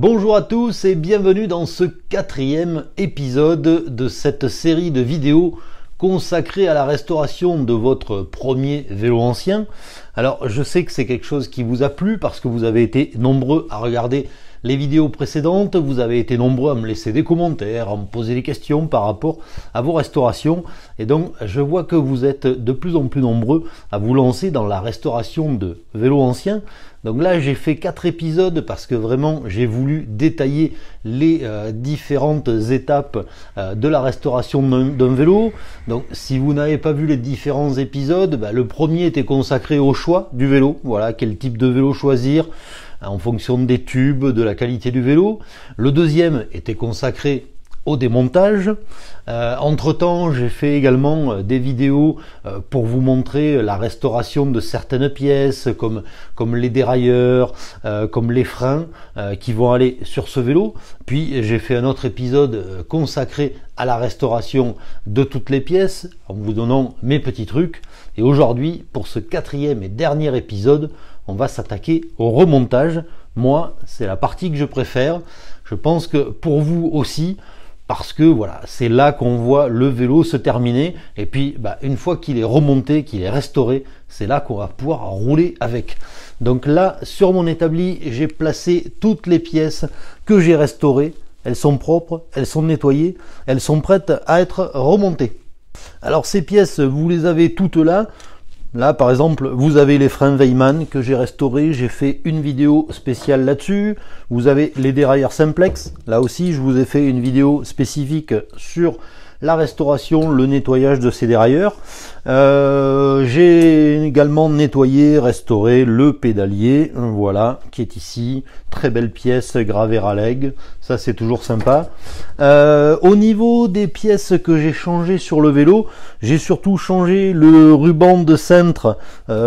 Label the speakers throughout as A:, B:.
A: Bonjour à tous et bienvenue dans ce 4e épisode de cette série de vidéos consacrée à la restauration de votre premier vélo ancien. Alors je sais que c'est quelque chose qui vous a plu parce que vous avez été nombreux à regarder les vidéos précédentes, vous avez été nombreux à me laisser des commentaires, à me poser des questions par rapport à vos restaurations et donc je vois que vous êtes de plus en plus nombreux à vous lancer dans la restauration de vélos anciens. Donc là j'ai fait 4 épisodes parce que vraiment j'ai voulu détailler les différentes étapes de la restauration d'un vélo. Donc si vous n'avez pas vu les différents épisodes, le premier était consacré au choix du vélo, voilà, quel type de vélo choisir en fonction des tubes, de la qualité du vélo. Le deuxième était consacré au démontage. Entre temps j'ai fait également des vidéos pour vous montrer la restauration de certaines pièces comme les dérailleurs, comme les freins qui vont aller sur ce vélo. Puis j'ai fait un autre épisode consacré à la restauration de toutes les pièces en vous donnant mes petits trucs. Et aujourd'hui, pour ce 4e et dernier épisode, on va s'attaquer au remontage. Moi, c'est la partie que je préfère. Je pense que pour vous aussi, parce que voilà, c'est là qu'on voit le vélo se terminer. Et puis, une fois qu'il est remonté, qu'il est restauré, c'est là qu'on va pouvoir rouler avec. Donc là, sur mon établi, j'ai placé toutes les pièces que j'ai restaurées. Elles sont propres, elles sont nettoyées, elles sont prêtes à être remontées. Alors ces pièces, vous les avez toutes là. Là, par exemple, vous avez les freins Weimann que j'ai restaurés. J'ai fait une vidéo spéciale là-dessus. Vous avez les dérailleurs Simplex. Là aussi, je vous ai fait une vidéo spécifique sur la restauration, le nettoyage de ces dérailleurs. J'ai également nettoyé, restauré le pédalier, voilà, qui est ici. Très belle pièce gravée Raleigh, ça c'est toujours sympa. Au niveau des pièces que j'ai changées sur le vélo, j'ai surtout changé le ruban de cintre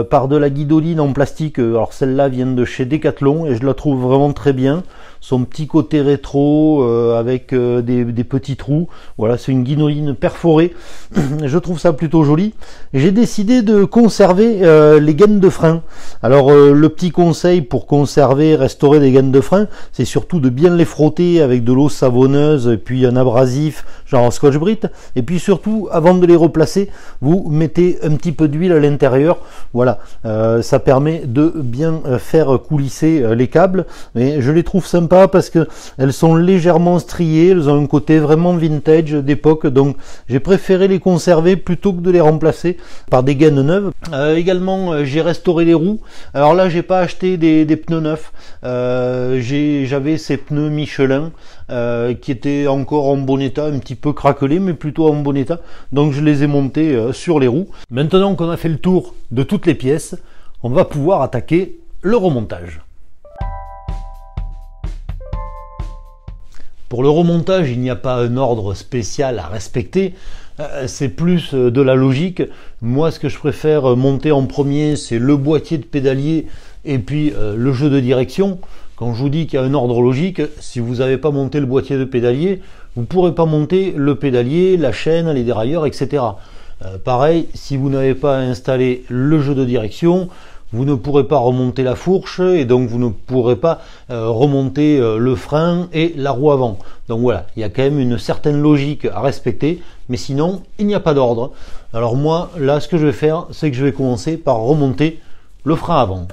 A: par de la guidoline en plastique. Alors celle-là vient de chez Decathlon et je la trouve vraiment très bien. Son petit côté rétro avec des petits trous, voilà, c'est une guidoline perforée. Je trouve ça plutôt joli. J'ai décidé de conserver les gaines de frein. Alors le petit conseil pour conserver, restaurer des gaines de frein, c'est surtout de bien les frotter avec de l'eau savonneuse et puis un abrasif genre Scotch-Brite. Et puis surtout, avant de les replacer, vous mettez un petit peu d'huile à l'intérieur. Voilà, ça permet de bien faire coulisser les câbles. Mais je les trouve sympas parce que elles sont légèrement striées, elles ont un côté vraiment vintage d'époque. Donc j'ai préféré les conserver plutôt que de les remplacer par des gaines neuves. Également j'ai restauré les roues. Alors là j'ai pas acheté des pneus neufs, j'avais ces pneus Michelin qui étaient encore en bon état, un petit peu craquelés mais plutôt en bon état, donc je les ai montés sur les roues. Maintenant qu'on a fait le tour de toutes les pièces, on va pouvoir attaquer le remontage. Pour le remontage, il n'y a pas un ordre spécial à respecter, c'est plus de la logique. Moi, ce que je préfère monter en premier, c'est le boîtier de pédalier et puis le jeu de direction. Quand je vous dis qu'il y a un ordre logique, si vous n'avez pas monté le boîtier de pédalier, vous ne pourrez pas monter le pédalier, la chaîne, les dérailleurs, etc. Pareil, si vous n'avez pas installé le jeu de direction, vous ne pourrez pas remonter la fourche et donc vous ne pourrez pas remonter le frein et la roue avant. Donc voilà, il y a quand même une certaine logique à respecter, mais sinon il n'y a pas d'ordre. Alors moi, là, ce que je vais faire, c'est que je vais commencer par remonter le frein avant.